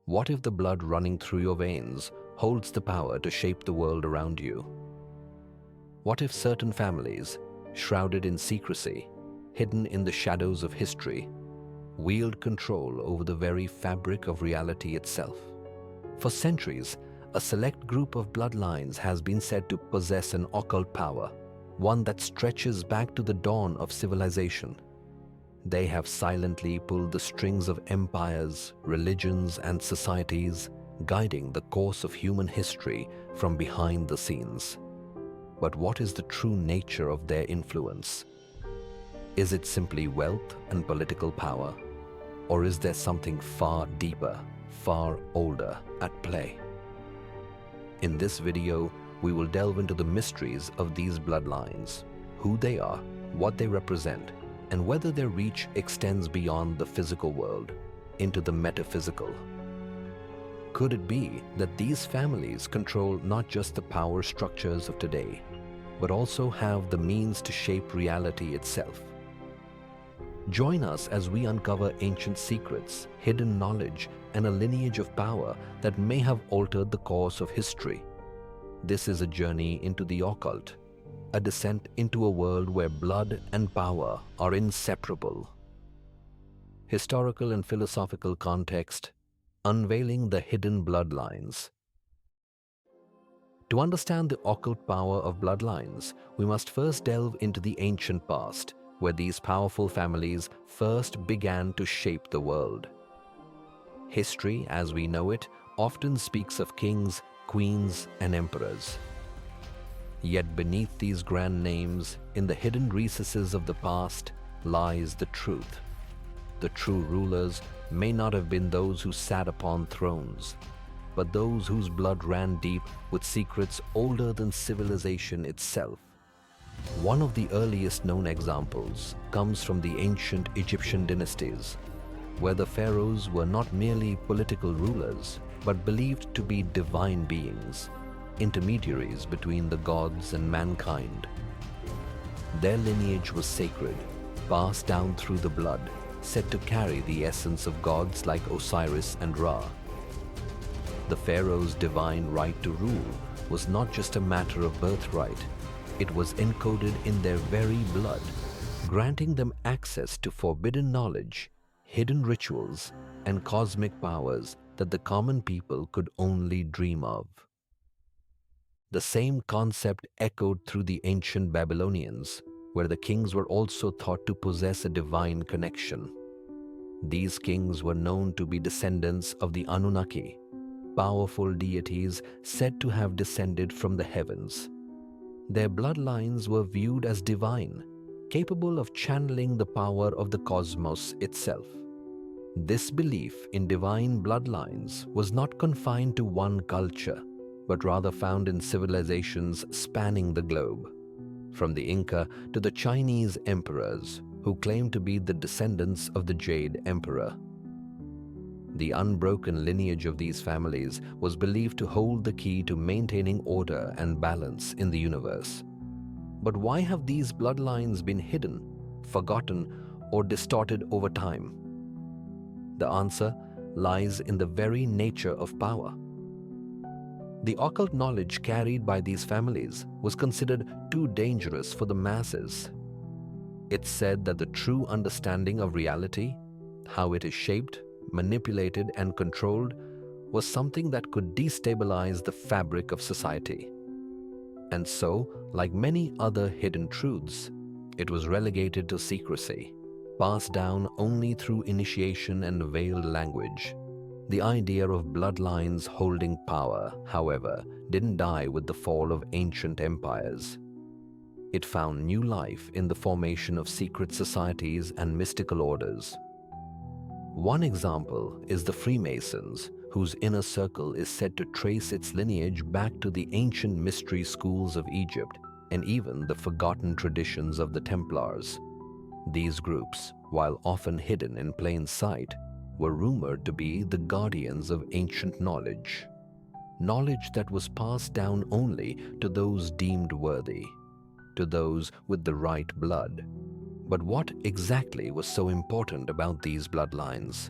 What if the blood running through your veins holds the power to shape the world around you? What if certain families, shrouded in secrecy, hidden in the shadows of history, wield control over the very fabric of reality itself? For centuries, a select group of bloodlines has been said to possess an occult power, one that stretches back to the dawn of civilization. They have silently pulled the strings of empires, religions, and societies, guiding the course of human history from behind the scenes. But what is the true nature of their influence? Is it simply wealth and political power? Or is there something far deeper, far older at play? In this video, we will delve into the mysteries of these bloodlines, who they are, what they represent, and whether their reach extends beyond the physical world into the metaphysical. Could it be that these families control not just the power structures of today, but also have the means to shape reality itself? Join us as we uncover ancient secrets, hidden knowledge, and a lineage of power that may have altered the course of history. This is a journey into the occult, a descent into a world where blood and power are inseparable. Historical and philosophical context, unveiling the hidden bloodlines. To understand the occult power of bloodlines, we must first delve into the ancient past, where these powerful families first began to shape the world. History, as we know it, often speaks of kings, queens, and emperors. Yet beneath these grand names, in the hidden recesses of the past, lies the truth. The true rulers may not have been those who sat upon thrones, but those whose blood ran deep with secrets older than civilization itself. One of the earliest known examples comes from the ancient Egyptian dynasties, where the pharaohs were not merely political rulers, but believed to be divine beings, intermediaries between the gods and mankind. Their lineage was sacred, passed down through the blood, said to carry the essence of gods like Osiris and Ra. The pharaoh's divine right to rule was not just a matter of birthright, it was encoded in their very blood, granting them access to forbidden knowledge, hidden rituals, and cosmic powers that the common people could only dream of. The same concept echoed through the ancient Babylonians, where the kings were also thought to possess a divine connection. These kings were known to be descendants of the Anunnaki, powerful deities said to have descended from the heavens. Their bloodlines were viewed as divine, capable of channeling the power of the cosmos itself. This belief in divine bloodlines was not confined to one culture, but rather found in civilizations spanning the globe, from the Inca to the Chinese emperors, who claimed to be the descendants of the Jade Emperor. The unbroken lineage of these families was believed to hold the key to maintaining order and balance in the universe. But why have these bloodlines been hidden, forgotten, or distorted over time? The answer lies in the very nature of power. The occult knowledge carried by these families was considered too dangerous for the masses. It's said that the true understanding of reality, how it is shaped, manipulated, and controlled, was something that could destabilize the fabric of society. And so, like many other hidden truths, it was relegated to secrecy, passed down only through initiation and veiled language. The idea of bloodlines holding power, however, didn't die with the fall of ancient empires. It found new life in the formation of secret societies and mystical orders. One example is the Freemasons, whose inner circle is said to trace its lineage back to the ancient mystery schools of Egypt and even the forgotten traditions of the Templars. These groups, while often hidden in plain sight, were rumored to be the guardians of ancient knowledge that was passed down only to those deemed worthy, to those with the right blood. But what exactly was so important about these bloodlines?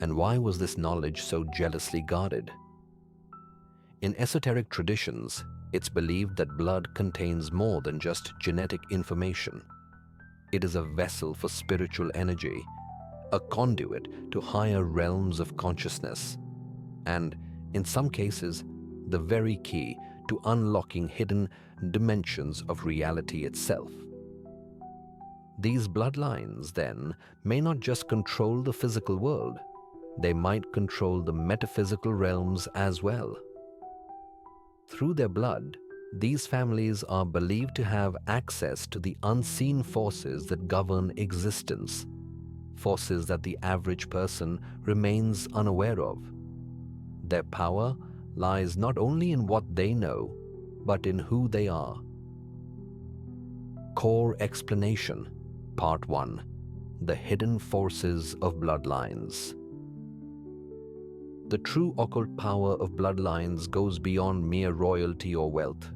And why was this knowledge so jealously guarded? In esoteric traditions, it's believed that blood contains more than just genetic information. It is a vessel for spiritual energy, a conduit to higher realms of consciousness, and, in some cases, the very key to unlocking hidden dimensions of reality itself. These bloodlines, then, may not just control the physical world, they might control the metaphysical realms as well. Through their blood, these families are believed to have access to the unseen forces that govern existence, forces that the average person remains unaware of. Their power lies not only in what they know, but in who they are. Core Explanation, Part 1: The Hidden Forces of Bloodlines. The true occult power of bloodlines goes beyond mere royalty or wealth.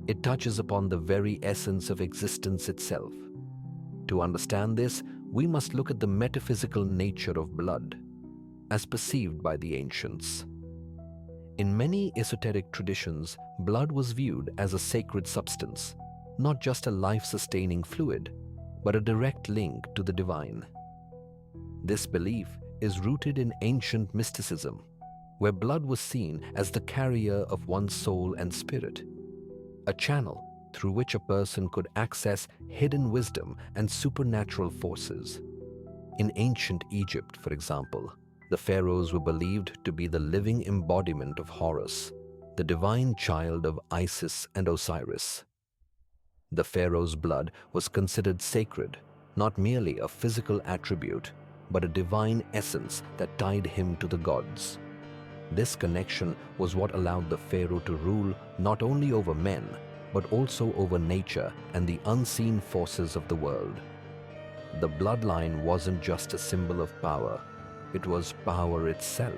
It touches upon the very essence of existence itself. To understand this, we must look at the metaphysical nature of blood, as perceived by the ancients. In many esoteric traditions, blood was viewed as a sacred substance, not just a life-sustaining fluid, but a direct link to the divine. This belief is rooted in ancient mysticism, where blood was seen as the carrier of one's soul and spirit, a channel through which a person could access hidden wisdom and supernatural forces. In ancient Egypt, for example, the pharaohs were believed to be the living embodiment of Horus, the divine child of Isis and Osiris. The pharaoh's blood was considered sacred, not merely a physical attribute, but a divine essence that tied him to the gods. This connection was what allowed the pharaoh to rule not only over men, but also over nature and the unseen forces of the world. The bloodline wasn't just a symbol of power, it was power itself.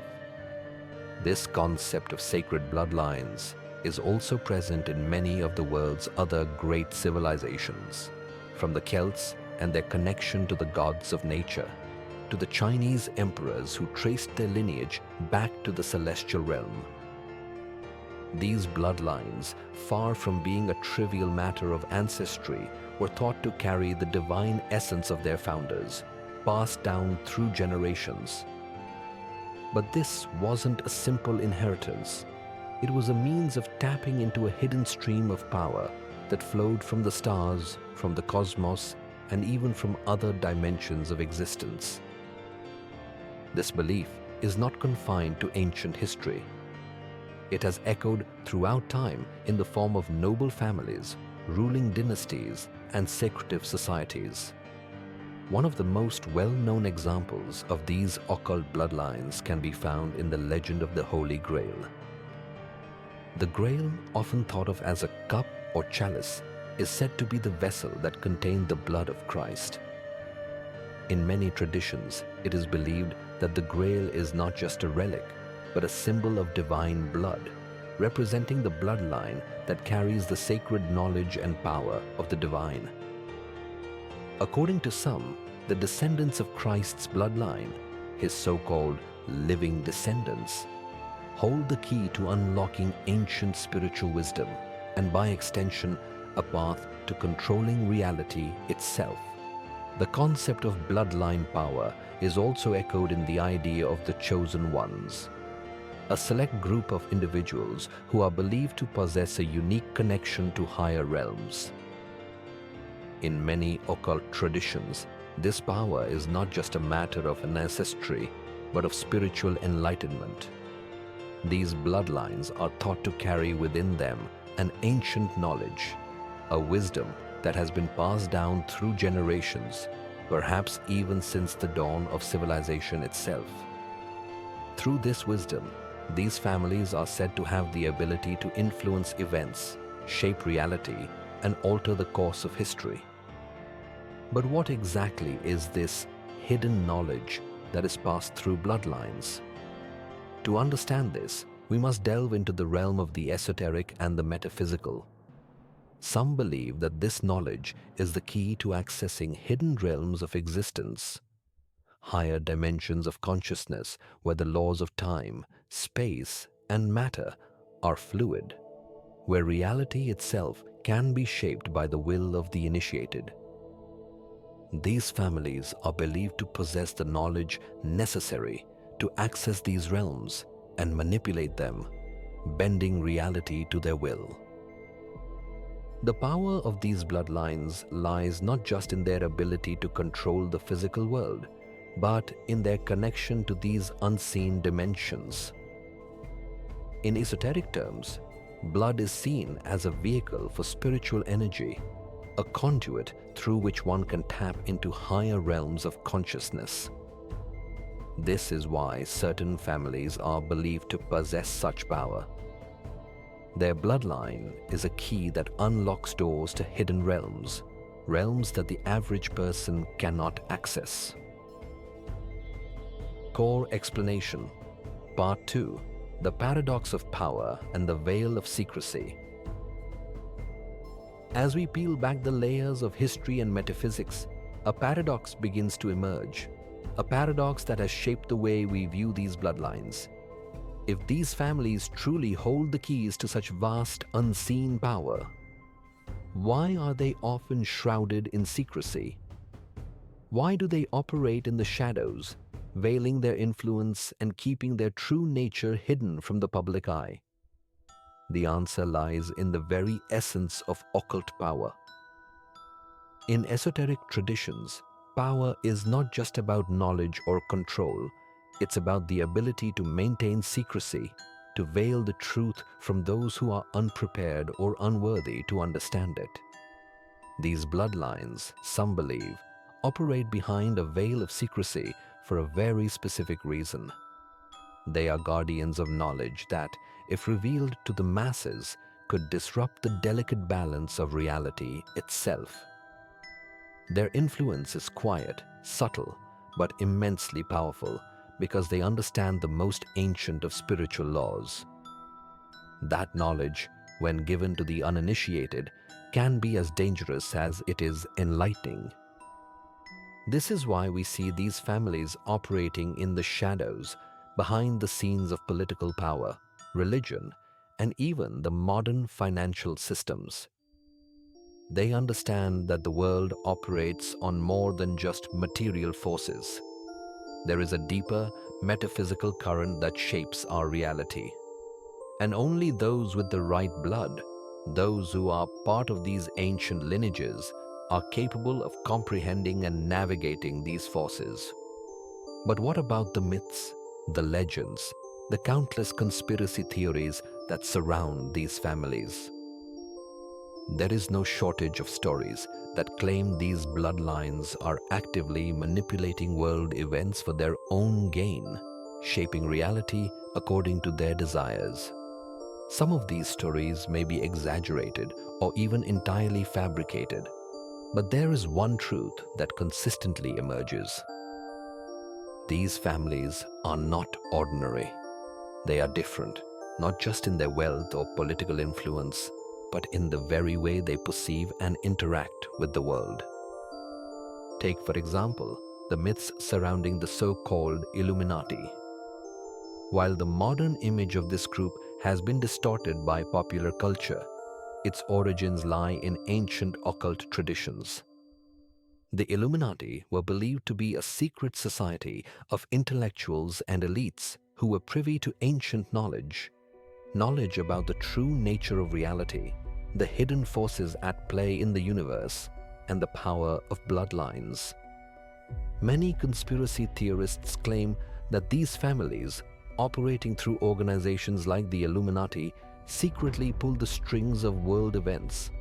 This concept of sacred bloodlines is also present in many of the world's other great civilizations, from the Celts and their connection to the gods of nature, to the Chinese emperors who traced their lineage back to the celestial realm. These bloodlines, far from being a trivial matter of ancestry, were thought to carry the divine essence of their founders, passed down through generations. But this wasn't a simple inheritance. It was a means of tapping into a hidden stream of power that flowed from the stars, from the cosmos, and even from other dimensions of existence. This belief is not confined to ancient history. It has echoed throughout time in the form of noble families, ruling dynasties, and secretive societies. One of the most well-known examples of these occult bloodlines can be found in the legend of the Holy Grail. The Grail, often thought of as a cup or chalice, is said to be the vessel that contained the blood of Christ. In many traditions, it is believed that the Grail is not just a relic, but a symbol of divine blood, representing the bloodline that carries the sacred knowledge and power of the divine. According to some, the descendants of Christ's bloodline, his so-called living descendants, hold the key to unlocking ancient spiritual wisdom and, by extension, a path to controlling reality itself. The concept of bloodline power is also echoed in the idea of the chosen ones, a select group of individuals who are believed to possess a unique connection to higher realms. In many occult traditions, this power is not just a matter of ancestry, but of spiritual enlightenment. These bloodlines are thought to carry within them an ancient knowledge, a wisdom that has been passed down through generations, perhaps even since the dawn of civilization itself. Through this wisdom, these families are said to have the ability to influence events, shape reality, and alter the course of history. But what exactly is this hidden knowledge that is passed through bloodlines? To understand this, we must delve into the realm of the esoteric and the metaphysical. Some believe that this knowledge is the key to accessing hidden realms of existence. higher dimensions of consciousness where the laws of time, space, and matter are fluid, where reality itself can be shaped by the will of the initiated. These families are believed to possess the knowledge necessary to access these realms and manipulate them, bending reality to their will. The power of these bloodlines lies not just in their ability to control the physical world, but in their connection to these unseen dimensions. In esoteric terms, blood is seen as a vehicle for spiritual energy, a conduit through which one can tap into higher realms of consciousness. This is why certain families are believed to possess such power. Their bloodline is a key that unlocks doors to hidden realms, realms that the average person cannot access. Core Explanation, Part 2, The Paradox of Power and the Veil of Secrecy. As we peel back the layers of history and metaphysics, a paradox begins to emerge, a paradox that has shaped the way we view these bloodlines. If these families truly hold the keys to such vast, unseen power, why are they often shrouded in secrecy? Why do they operate in the shadows, veiling their influence and keeping their true nature hidden from the public eye? The answer lies in the very essence of occult power. In esoteric traditions, power is not just about knowledge or control. It's about the ability to maintain secrecy, to veil the truth from those who are unprepared or unworthy to understand it. These bloodlines, some believe, operate behind a veil of secrecy for a very specific reason. They are guardians of knowledge that, if revealed to the masses, could disrupt the delicate balance of reality itself. Their influence is quiet, subtle, but immensely powerful, because they understand the most ancient of spiritual laws. That knowledge, when given to the uninitiated, can be as dangerous as it is enlightening. This is why we see these families operating in the shadows, behind the scenes of political power, religion, and even the modern financial systems. They understand that the world operates on more than just material forces. There is a deeper, metaphysical current that shapes our reality. And only those with the right blood, those who are part of these ancient lineages, are capable of comprehending and navigating these forces. But what about the myths, the legends, the countless conspiracy theories that surround these families? There is no shortage of stories that claim these bloodlines are actively manipulating world events for their own gain, shaping reality according to their desires. Some of these stories may be exaggerated or even entirely fabricated, but there is one truth that consistently emerges. These families are not ordinary. They are different, not just in their wealth or political influence, but in the very way they perceive and interact with the world. Take, for example, the myths surrounding the so-called Illuminati. While the modern image of this group has been distorted by popular culture, its origins lie in ancient occult traditions. The Illuminati were believed to be a secret society of intellectuals and elites who were privy to ancient knowledge about the true nature of reality, the hidden forces at play in the universe, and the power of bloodlines. Many conspiracy theorists claim that these families, operating through organizations like the Illuminati, secretly pull the strings of world events.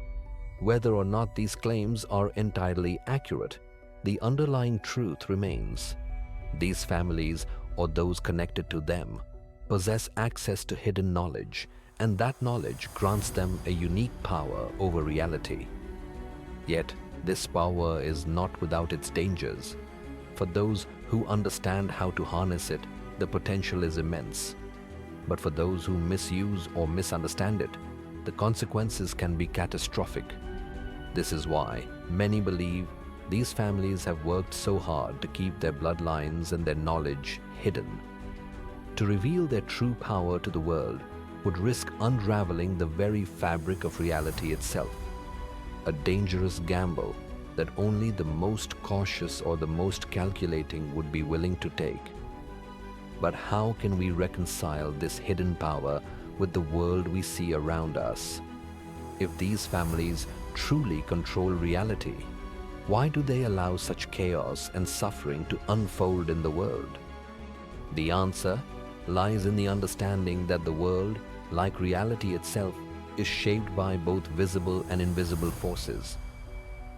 Whether or not these claims are entirely accurate, the underlying truth remains. These families, or those connected to them, possess access to hidden knowledge, and that knowledge grants them a unique power over reality. Yet, this power is not without its dangers. For those who understand how to harness it, the potential is immense. But for those who misuse or misunderstand it, the consequences can be catastrophic. This is why many believe These families have worked so hard to keep their bloodlines and their knowledge hidden. To reveal their true power to the world would risk unraveling the very fabric of reality itself, a dangerous gamble that only the most cautious or the most calculating would be willing to take. But how can we reconcile this hidden power with the world we see around us? If these families truly control reality, why do they allow such chaos and suffering to unfold in the world? The answer lies in the understanding that the world, like reality itself, is shaped by both visible and invisible forces.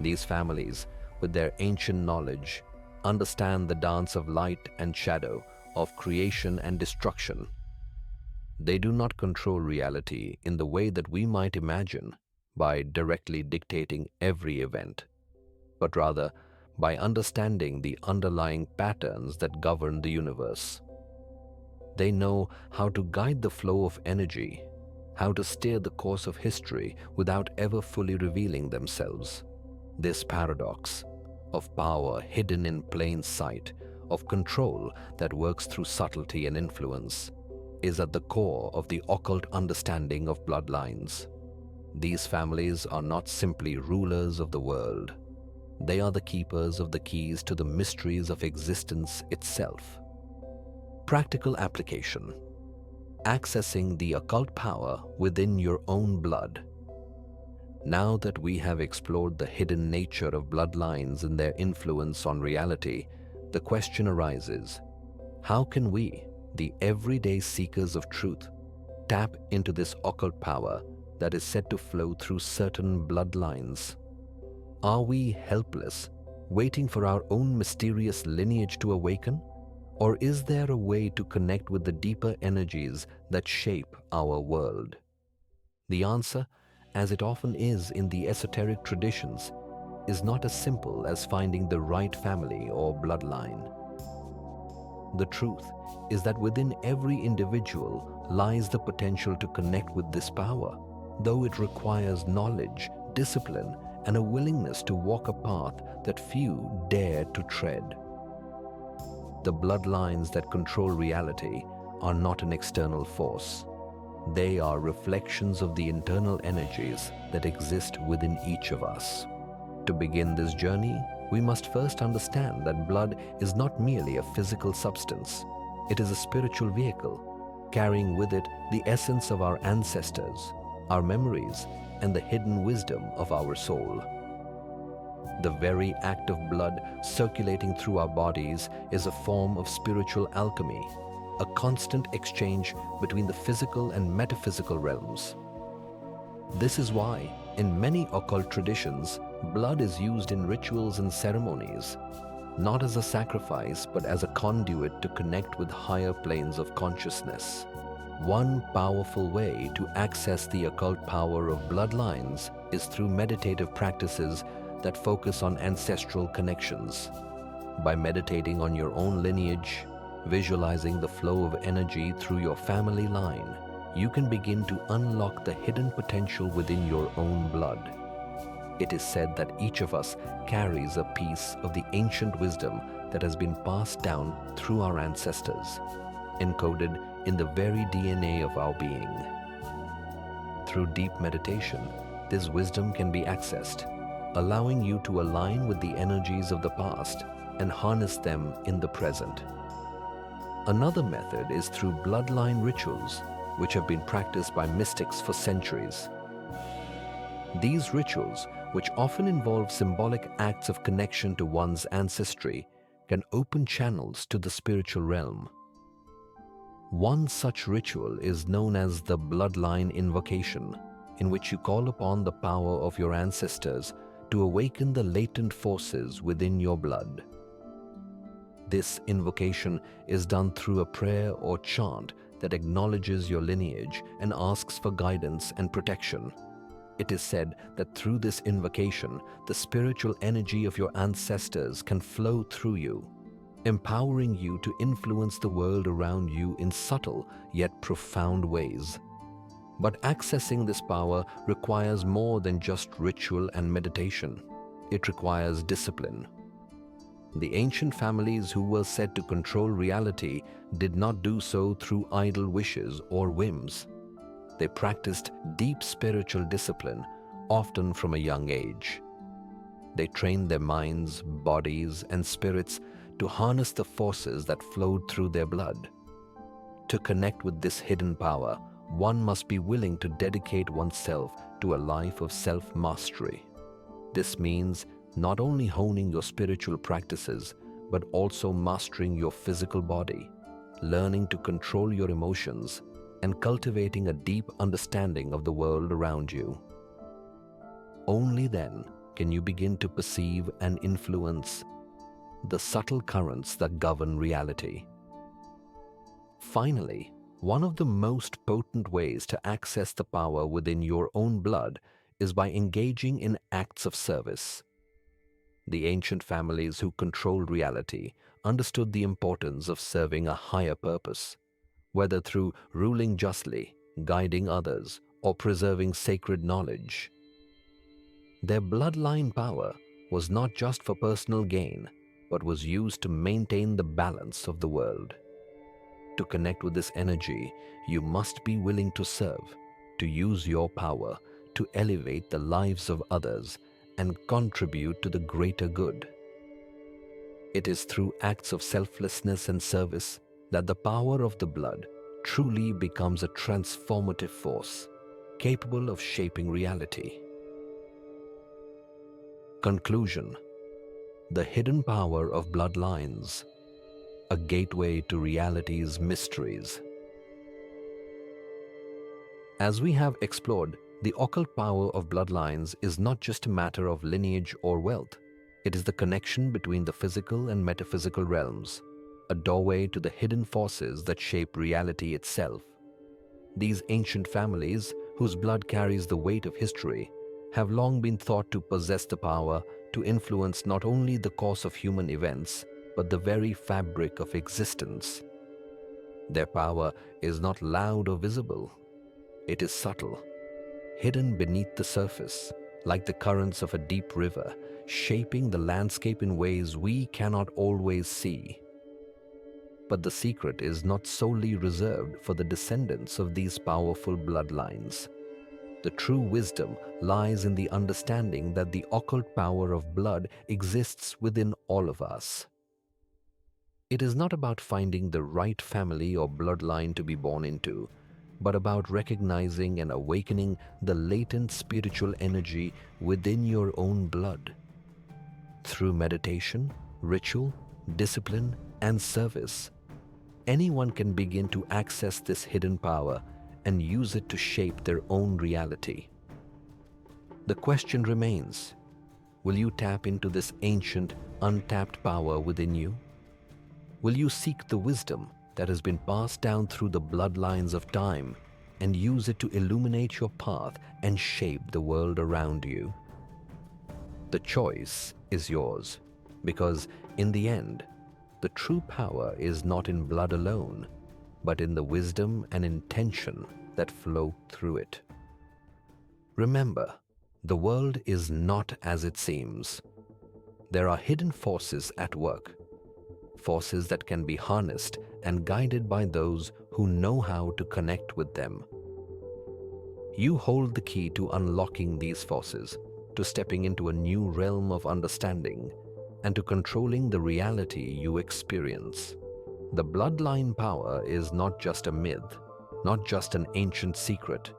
These families, with their ancient knowledge, understand the dance of light and shadow, of creation and destruction. They do not control reality in the way that we might imagine, by directly dictating every event, but rather by understanding the underlying patterns that govern the universe. They know how to guide the flow of energy, how to steer the course of history without ever fully revealing themselves. This paradox of power hidden in plain sight, of control that works through subtlety and influence, is at the core of the occult understanding of bloodlines. These families are not simply rulers of the world. They are the keepers of the keys to the mysteries of existence itself. Practical application: accessing the occult power within your own blood. Now that we have explored the hidden nature of bloodlines and their influence on reality, the question arises: how can we, the everyday seekers of truth, tap into this occult power that is said to flow through certain bloodlines? Are we helpless, waiting for our own mysterious lineage to awaken? Or is there a way to connect with the deeper energies that shape our world? The answer, as it often is in the esoteric traditions, is not as simple as finding the right family or bloodline. The truth is that within every individual lies the potential to connect with this power, though it requires knowledge, discipline, and a willingness to walk a path that few dare to tread. The bloodlines that control reality are not an external force. They are reflections of the internal energies that exist within each of us. To begin this journey, we must first understand that blood is not merely a physical substance. It is a spiritual vehicle, carrying with it the essence of our ancestors, our memories, and the hidden wisdom of our soul. The very act of blood circulating through our bodies is a form of spiritual alchemy, a constant exchange between the physical and metaphysical realms. This is why, in many occult traditions, blood is used in rituals and ceremonies, not as a sacrifice but as a conduit to connect with higher planes of consciousness. One powerful way to access the occult power of bloodlines is through meditative practices that focus on ancestral connections. By meditating on your own lineage, visualizing the flow of energy through your family line, you can begin to unlock the hidden potential within your own blood. It is said that each of us carries a piece of the ancient wisdom that has been passed down through our ancestors, encoded in the very DNA of our being. Through deep meditation, this wisdom can be accessed, allowing you to align with the energies of the past and harness them in the present. Another method is through bloodline rituals, which have been practiced by mystics for centuries. These rituals, which often involve symbolic acts of connection to one's ancestry, can open channels to the spiritual realm. One such ritual is known as the bloodline invocation, in which you call upon the power of your ancestors to awaken the latent forces within your blood. This invocation is done through a prayer or chant that acknowledges your lineage and asks for guidance and protection. It is said that through this invocation, the spiritual energy of your ancestors can flow through you, empowering you to influence the world around you in subtle yet profound ways. But accessing this power requires more than just ritual and meditation. It requires discipline. The ancient families who were said to control reality did not do so through idle wishes or whims. They practiced deep spiritual discipline, often from a young age. They trained their minds, bodies, and spirits to harness the forces that flowed through their blood. To connect with this hidden power, one must be willing to dedicate oneself to a life of self-mastery. This means not only honing your spiritual practices, but also mastering your physical body, learning to control your emotions, and cultivating a deep understanding of the world around you. Only then can you begin to perceive and influence the subtle currents that govern reality. Finally, one of the most potent ways to access the power within your own blood is by engaging in acts of service. The ancient families who controlled reality understood the importance of serving a higher purpose, whether through ruling justly, guiding others, or preserving sacred knowledge. Their bloodline power was not just for personal gain, but was used to maintain the balance of the world. To connect with this energy, you must be willing to serve, to use your power to elevate the lives of others and contribute to the greater good. It is through acts of selflessness and service that the power of the blood truly becomes a transformative force, capable of shaping reality. Conclusion: the hidden power of bloodlines, a gateway to reality's mysteries. As we have explored, the occult power of bloodlines is not just a matter of lineage or wealth. It is the connection between the physical and metaphysical realms, a doorway to the hidden forces that shape reality itself. These ancient families, whose blood carries the weight of history, have long been thought to possess the power to influence not only the course of human events, but the very fabric of existence. Their power is not loud or visible. It is subtle, hidden beneath the surface, like the currents of a deep river, shaping the landscape in ways we cannot always see. But the secret is not solely reserved for the descendants of these powerful bloodlines. The true wisdom lies in the understanding that the occult power of blood exists within all of us. It is not about finding the right family or bloodline to be born into, but about recognizing and awakening the latent spiritual energy within your own blood. Through meditation, ritual, discipline, and service, anyone can begin to access this hidden power and use it to shape their own reality. The question remains: will you tap into this ancient, untapped power within you? Will you seek the wisdom that has been passed down through the bloodlines of time and use it to illuminate your path and shape the world around you? The choice is yours, because in the end, the true power is not in blood alone, but in the wisdom and intention that flow through it. Remember, the world is not as it seems. There are hidden forces at work, forces that can be harnessed and guided by those who know how to connect with them. You hold the key to unlocking these forces, to stepping into a new realm of understanding, and to controlling the reality you experience. The bloodline power is not just a myth, not just an ancient secret.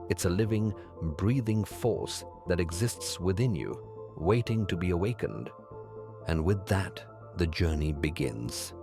It's a living, breathing force that exists within you, waiting to be awakened. And with that, the journey begins.